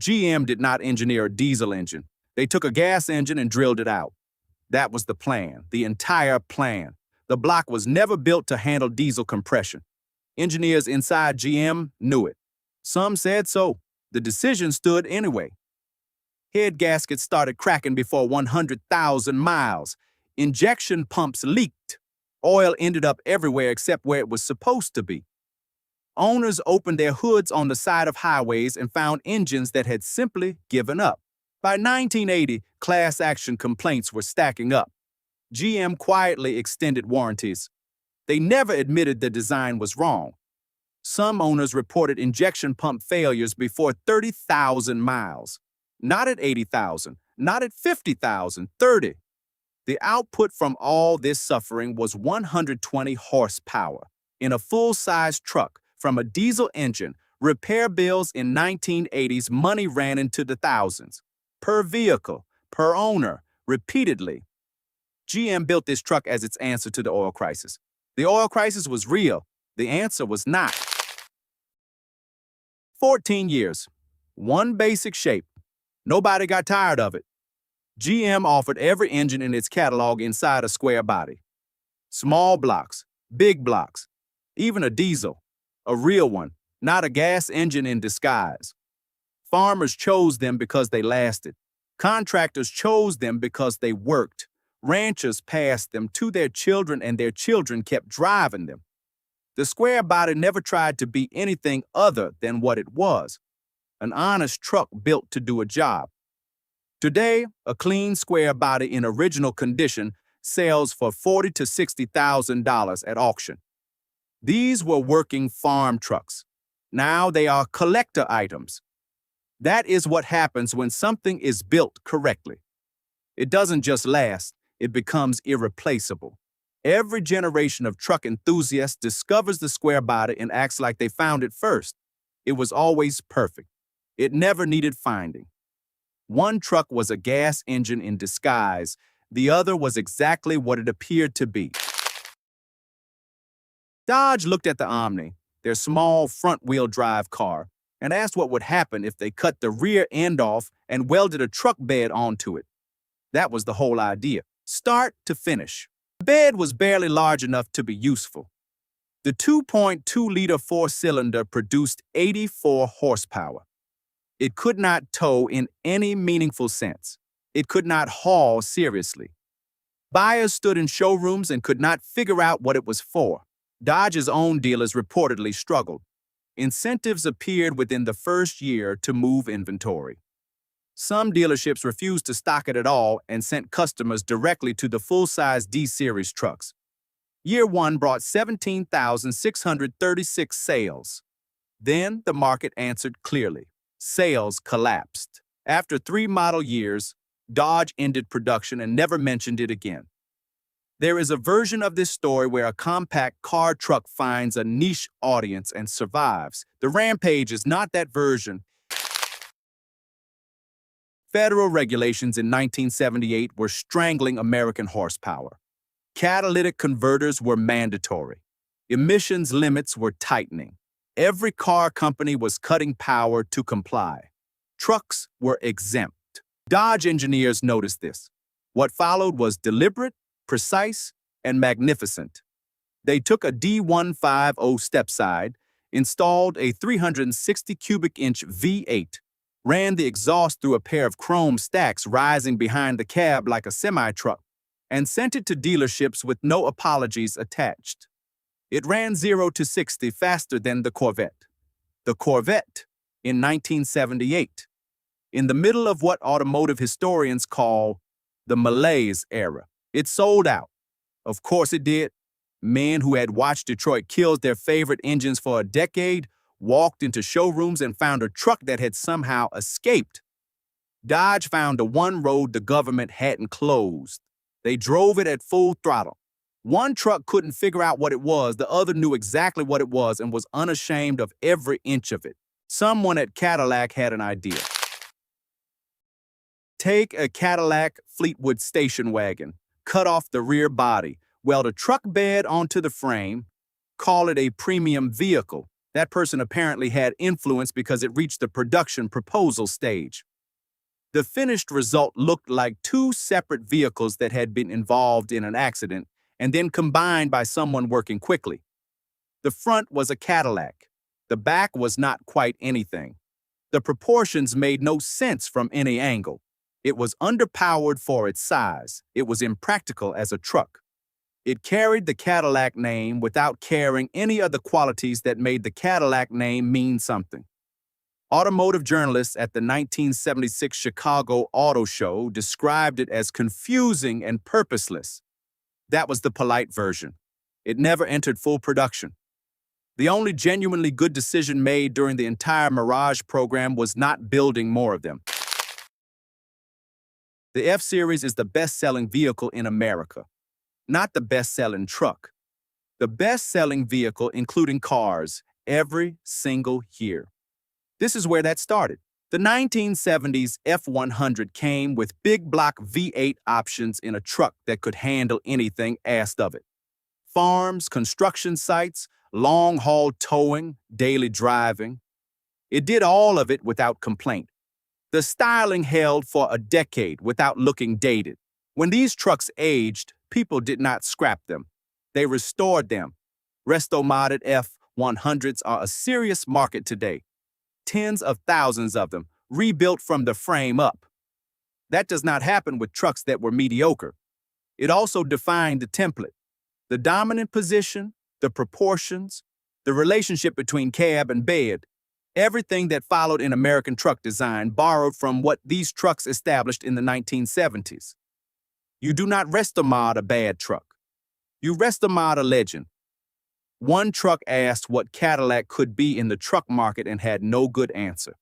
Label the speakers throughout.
Speaker 1: GM did not engineer a diesel engine. They took a gas engine and drilled it out. That was the plan, the entire plan. The block was never built to handle diesel compression. Engineers inside GM knew it. Some said so. The decision stood anyway. Head gaskets started cracking before 100,000 miles. Injection pumps leaked. Oil ended up everywhere except where it was supposed to be. Owners opened their hoods on the side of highways and found engines that had simply given up. By 1980, class action complaints were stacking up. GM quietly extended warranties. They never admitted the design was wrong. Some owners reported injection pump failures before 30,000 miles. Not at 80,000, not at 50,000, 30. The output from all this suffering was 120 horsepower. In a full-size truck, from a diesel engine, repair bills in 1980s, money ran into the thousands. Per vehicle, per owner, repeatedly. GM built this truck as its answer to the oil crisis. The oil crisis was real. The answer was not. 14 years. One basic shape. Nobody got tired of it. GM offered every engine in its catalog inside a square body. Small blocks, big blocks, even a diesel. A real one, not a gas engine in disguise. Farmers chose them because they lasted. Contractors chose them because they worked. Ranchers passed them to their children, and their children kept driving them. The square body never tried to be anything other than what it was, an honest truck built to do a job. Today, a clean square body in original condition sells for $40,000 to $60,000 at auction. These were working farm trucks. Now they are collector items. That is what happens when something is built correctly. It doesn't just last, it becomes irreplaceable. Every generation of truck enthusiasts discovers the square body and acts like they found it first. It was always perfect. It never needed finding. One truck was a gas engine in disguise. The other was exactly what it appeared to be. Dodge looked at the Omni, their small front-wheel drive car, and asked what would happen if they cut the rear end off and welded a truck bed onto it. That was the whole idea, start to finish. The bed was barely large enough to be useful. The 2.2-liter four-cylinder produced 84 horsepower. It could not tow in any meaningful sense. It could not haul seriously. Buyers stood in showrooms and could not figure out what it was for. Dodge's own dealers reportedly struggled. Incentives appeared within the first year to move inventory. Some dealerships refused to stock it at all and sent customers directly to the full-size D-Series trucks. Year one brought 17,636 sales. Then the market answered clearly. Sales collapsed. After 3 model years, Dodge ended production and never mentioned it again. There is a version of this story where a compact car truck finds a niche audience and survives. The Rampage is not that version. Federal regulations in 1978 were strangling American horsepower. Catalytic converters were mandatory. Emissions limits were tightening. Every car company was cutting power to comply. Trucks were exempt. Dodge engineers noticed this. What followed was deliberate, precise, and magnificent. They took a D150 stepside, installed a 360 cubic inch V8, ran the exhaust through a pair of chrome stacks rising behind the cab like a semi-truck, and sent it to dealerships with no apologies attached. It ran 0 to 60 faster than the Corvette. The Corvette in 1978, in the middle of what automotive historians call the malaise era. It sold out. Of course it did. Men who had watched Detroit kill their favorite engines for a decade walked into showrooms and found a truck that had somehow escaped. Dodge found the one road the government hadn't closed. They drove it at full throttle. One truck couldn't figure out what it was, the other knew exactly what it was and was unashamed of every inch of it. Someone at Cadillac had an idea. Take a Cadillac Fleetwood station wagon, cut off the rear body, weld a truck bed onto the frame, call it a premium vehicle. That person apparently had influence because it reached the production proposal stage. The finished result looked like two separate vehicles that had been involved in an accident and then combined by someone working quickly. The front was a Cadillac. The back was not quite anything. The proportions made no sense from any angle. It was underpowered for its size. It was impractical as a truck. It carried the Cadillac name without carrying any of the qualities that made the Cadillac name mean something. Automotive journalists at the 1976 Chicago Auto Show described it as confusing and purposeless. That was the polite version. It never entered full production. The only genuinely good decision made during the entire Mirage program was not building more of them. The F-Series is the best-selling vehicle in America, not the best-selling truck. The best-selling vehicle, including cars, every single year. This is where that started. The 1970s F-100 came with big block V8 options in a truck that could handle anything asked of it. Farms, construction sites, long-haul towing, daily driving. It did all of it without complaint. The styling held for a decade without looking dated. When these trucks aged, people did not scrap them. They restored them. Resto-modded F-100s are a serious market today. Tens of thousands of them, rebuilt from the frame up. That does not happen with trucks that were mediocre. It also defined the template. The dominant position, the proportions, the relationship between cab and bed, everything that followed in American truck design borrowed from what these trucks established in the 1970s. You do not resto-mod a bad truck. You resto-mod a legend. One truck asked what Cadillac could be in the truck market and had no good answer.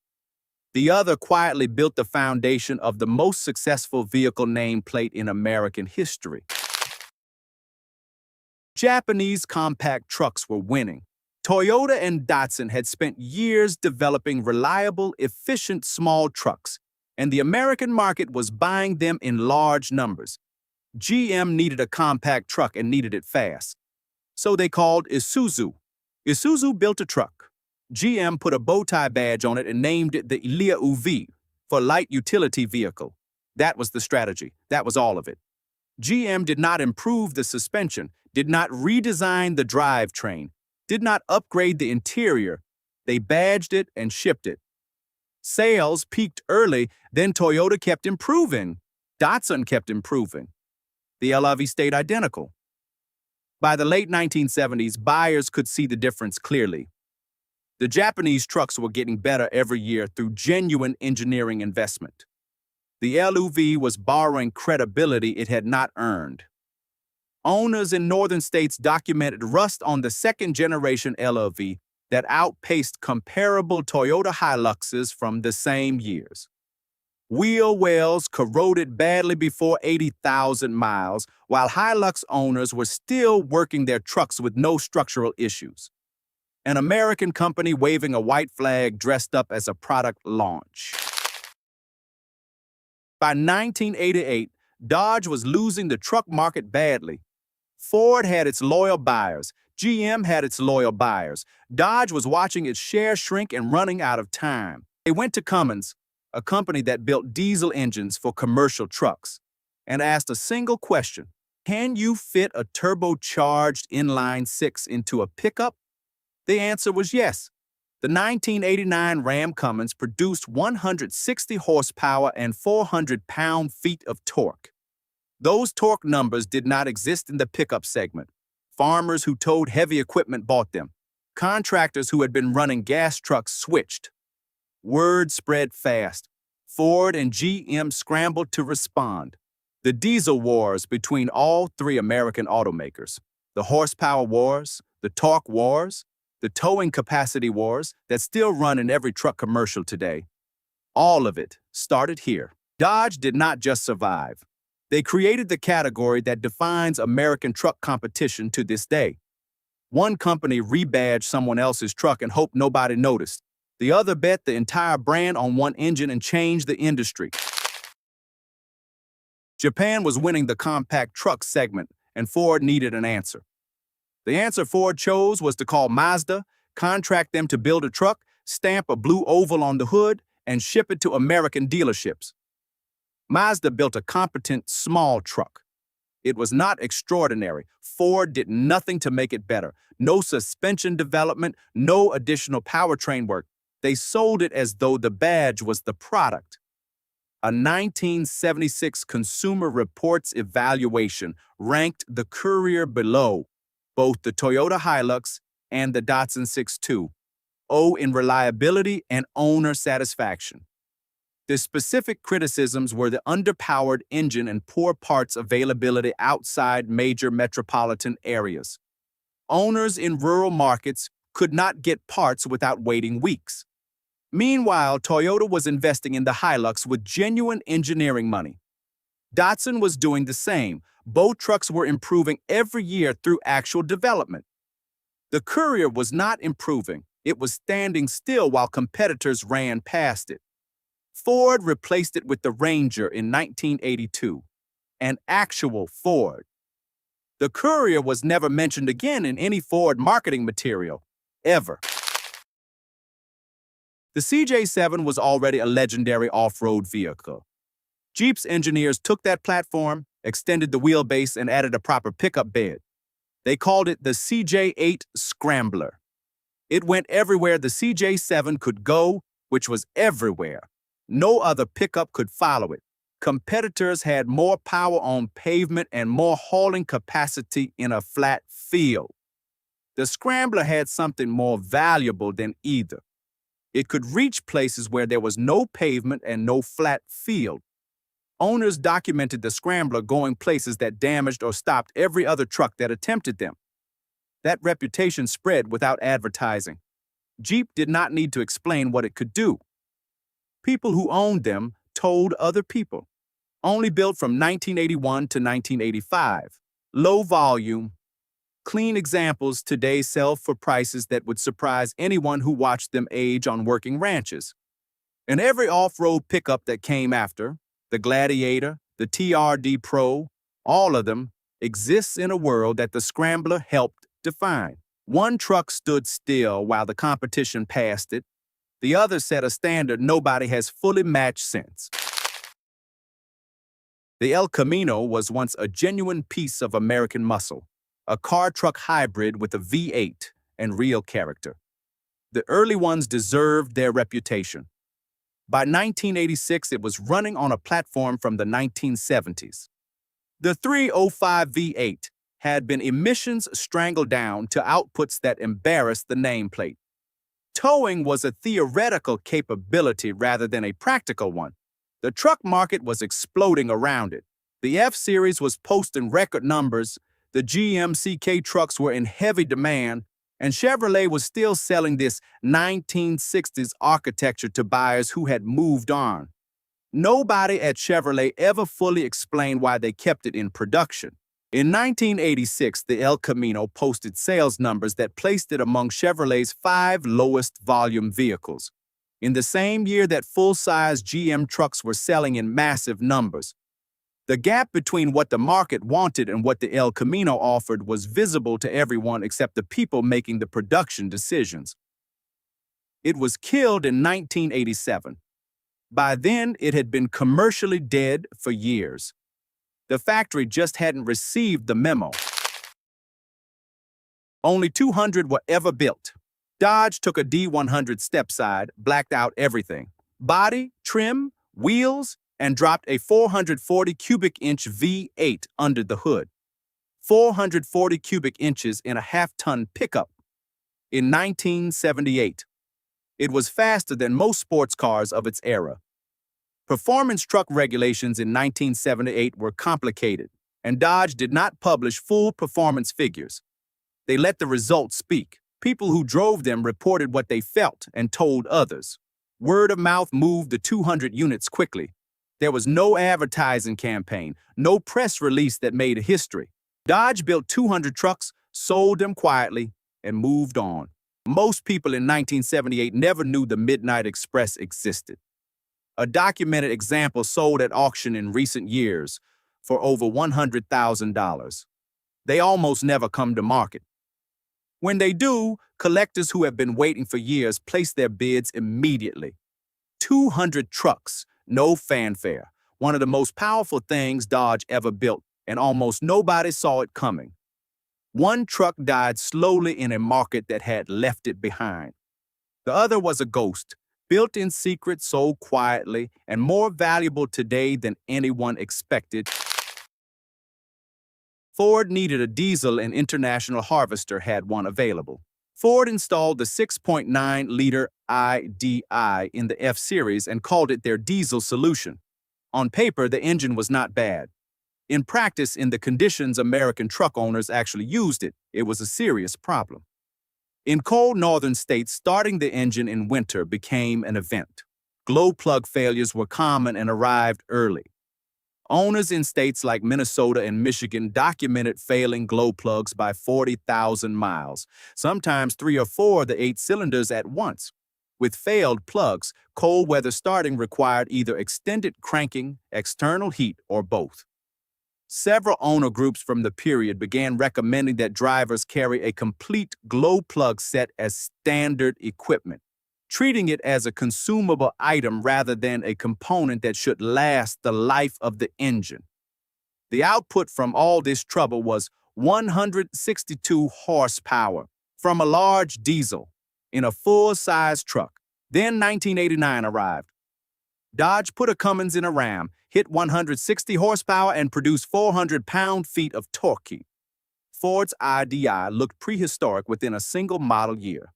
Speaker 1: The other quietly built the foundation of the most successful vehicle nameplate in American history. Japanese compact trucks were winning. Toyota and Datsun had spent years developing reliable, efficient small trucks, and the American market was buying them in large numbers. GM needed a compact truck and needed it fast. So they called Isuzu. Isuzu built a truck. GM put a bow tie badge on it and named it the Ilia UV for light utility vehicle. That was the strategy. That was all of it. GM did not improve the suspension, did not redesign the drivetrain, did not upgrade the interior. They badged it and shipped it. Sales peaked early, then Toyota kept improving. Datsun kept improving. The LRV stayed identical. By the late 1970s, buyers could see the difference clearly. The Japanese trucks were getting better every year through genuine engineering investment. The LUV was borrowing credibility it had not earned. Owners in northern states documented rust on the second-generation LRV that outpaced comparable Toyota Hiluxes from the same years. Wheel wells corroded badly before 80,000 miles, while Hilux owners were still working their trucks with no structural issues. An American company waving a white flag dressed up as a product launch. By 1988, Dodge was losing the truck market badly. Ford had its loyal buyers. GM had its loyal buyers. Dodge was watching its share shrink and running out of time. They went to Cummins, a company that built diesel engines for commercial trucks, and asked a single question: can you fit a turbocharged inline-six into a pickup? The answer was yes. The 1989 Ram Cummins produced 160 horsepower and 400 pound-feet of torque. Those torque numbers did not exist in the pickup segment. Farmers who towed heavy equipment bought them. Contractors who had been running gas trucks switched. Word spread fast. Ford and GM scrambled to respond. The diesel wars between all three American automakers, the horsepower wars, the torque wars, the towing capacity wars that still run in every truck commercial today, all of it started here. Dodge did not just survive. They created the category that defines American truck competition to this day. One company rebadged someone else's truck and hoped nobody noticed. The other bet the entire brand on one engine and changed the industry. Japan was winning the compact truck segment, and Ford needed an answer. The answer Ford chose was to call Mazda, contract them to build a truck, stamp a blue oval on the hood, and ship it to American dealerships. Mazda built a competent small truck. It was not extraordinary. Ford did nothing to make it better. No suspension development, no additional powertrain work. They sold it as though the badge was the product. A 1976 Consumer Reports evaluation ranked the Courier below both the Toyota Hilux and the Datsun 6.2 in reliability and owner satisfaction. The specific criticisms were the underpowered engine and poor parts availability outside major metropolitan areas. Owners in rural markets could not get parts without waiting weeks. Meanwhile, Toyota was investing in the Hilux with genuine engineering money. Datsun was doing the same. Both trucks were improving every year through actual development. The Courier was not improving. It was standing still while competitors ran past it. Ford replaced it with the Ranger in 1982, an actual Ford. The Courier was never mentioned again in any Ford marketing material, ever. The CJ-7 was already a legendary off-road vehicle. Jeep's engineers took that platform, extended the wheelbase, and added a proper pickup bed. They called it the CJ-8 Scrambler. It went everywhere the CJ-7 could go, which was everywhere. No other pickup could follow it. Competitors had more power on pavement and more hauling capacity in a flat field. The Scrambler had something more valuable than either. It could reach places where there was no pavement and no flat field. Owners documented the Scrambler going places that damaged or stopped every other truck that attempted them. That reputation spread without advertising. Jeep did not need to explain what it could do. People who owned them told other people. Only built from 1981 to 1985. Low volume. Clean examples today sell for prices that would surprise anyone who watched them age on working ranches. And every off-road pickup that came after, the Gladiator, the TRD Pro, all of them, exists in a world that the Scrambler helped define. One truck stood still while the competition passed it. The other set a standard nobody has fully matched since. The El Camino was once a genuine piece of American muscle, a car-truck hybrid with a V8 and real character. The early ones deserved their reputation. By 1986, it was running on a platform from the 1970s. The 305 V8 had been emissions strangled down to outputs that embarrassed the nameplate. Towing was a theoretical capability rather than a practical one. The truck market was exploding around it. The F-Series was posting record numbers, the GMCK trucks were in heavy demand, and Chevrolet was still selling this 1960s architecture to buyers who had moved on. Nobody at Chevrolet ever fully explained why they kept it in production. In 1986, the El Camino posted sales numbers that placed it among Chevrolet's 5 lowest volume vehicles. In the same year that full-size GM trucks were selling in massive numbers. The gap between what the market wanted and what the El Camino offered was visible to everyone except the people making the production decisions. It was killed in 1987. By then, it had been commercially dead for years. The factory just hadn't received the memo. Only 200 were ever built. Dodge took a D100 step-side, blacked out everything. Body, trim, wheels, and dropped a 440 cubic inch V8 under the hood. 440 cubic inches in a half-ton pickup. In 1978, it was faster than most sports cars of its era. Performance truck regulations in 1978 were complicated, and Dodge did not publish full performance figures. They let the results speak. People who drove them reported what they felt and told others. Word of mouth moved the 200 units quickly. There was no advertising campaign, no press release that made history. Dodge built 200 trucks, sold them quietly, and moved on. Most people in 1978 never knew the Midnight Express existed. A documented example sold at auction in recent years for over $100,000. They almost never come to market. When they do, Collectors who have been waiting for years placed their bids immediately. 200 trucks, no fanfare. One of the most powerful things Dodge ever built, and almost nobody saw it coming. One truck died slowly in a market that had left it behind. The other was a ghost, built in secret, sold quietly, and more valuable today than anyone expected. Ford needed a diesel, and International Harvester had one available. Ford installed the 6.9-liter IDI in the F-Series and called it their diesel solution. On paper, the engine was not bad. In practice, in the conditions American truck owners actually used it, it was a serious problem. In cold northern states, starting the engine in winter became an event. Glow plug failures were common and arrived early. Owners in states like Minnesota and Michigan documented failing glow plugs by 40,000 miles, sometimes 3 or 4 of the 8 cylinders at once. With failed plugs, cold weather starting required either extended cranking, external heat, or both. Several owner groups from the period began recommending that drivers carry a complete glow plug set as standard equipment, treating it as a consumable item rather than a component that should last the life of the engine. The output from all this trouble was 162 horsepower from a large diesel in a full-size truck. Then 1989 arrived. Dodge put a Cummins in a Ram, hit 160 horsepower, and produced 400 pound-feet of torque. Ford's IDI looked prehistoric within a single model year.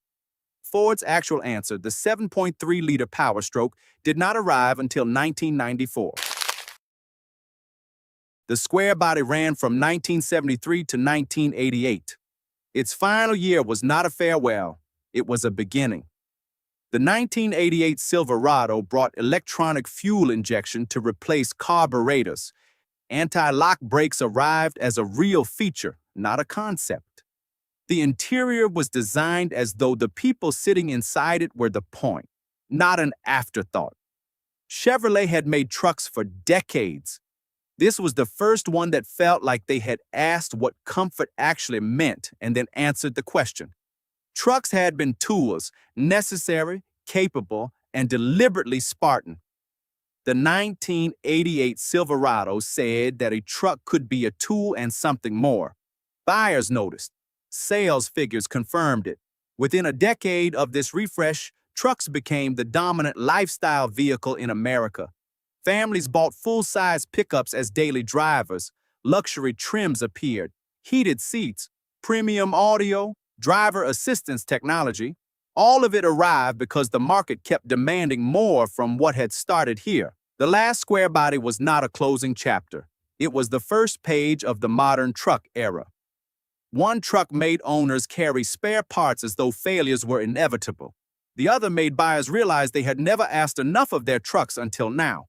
Speaker 1: Ford's actual answer, the 7.3-liter Power Stroke, did not arrive until 1994. The Square Body ran from 1973 to 1988. Its final year was not a farewell, it was a beginning. The 1988 Silverado brought electronic fuel injection to replace carburetors. Anti-lock brakes arrived as a real feature, not a concept. The interior was designed as though the people sitting inside it were the point, not an afterthought. Chevrolet had made trucks for decades. This was the first one that felt like they had asked what comfort actually meant and then answered the question. Trucks had been tools, necessary, capable, and deliberately Spartan. The 1988 Silverado said that a truck could be a tool and something more. Buyers noticed. Sales figures confirmed it. Within a decade of this refresh, trucks became the dominant lifestyle vehicle in America. Families bought full-size pickups as daily drivers. Luxury trims appeared, heated seats, premium audio, driver assistance technology. All of it arrived because the market kept demanding more from what had started here. The last Square Body was not a closing chapter. It was the first page of the modern truck era. One truck made owners carry spare parts as though failures were inevitable. The other made buyers realize they had never asked enough of their trucks until now.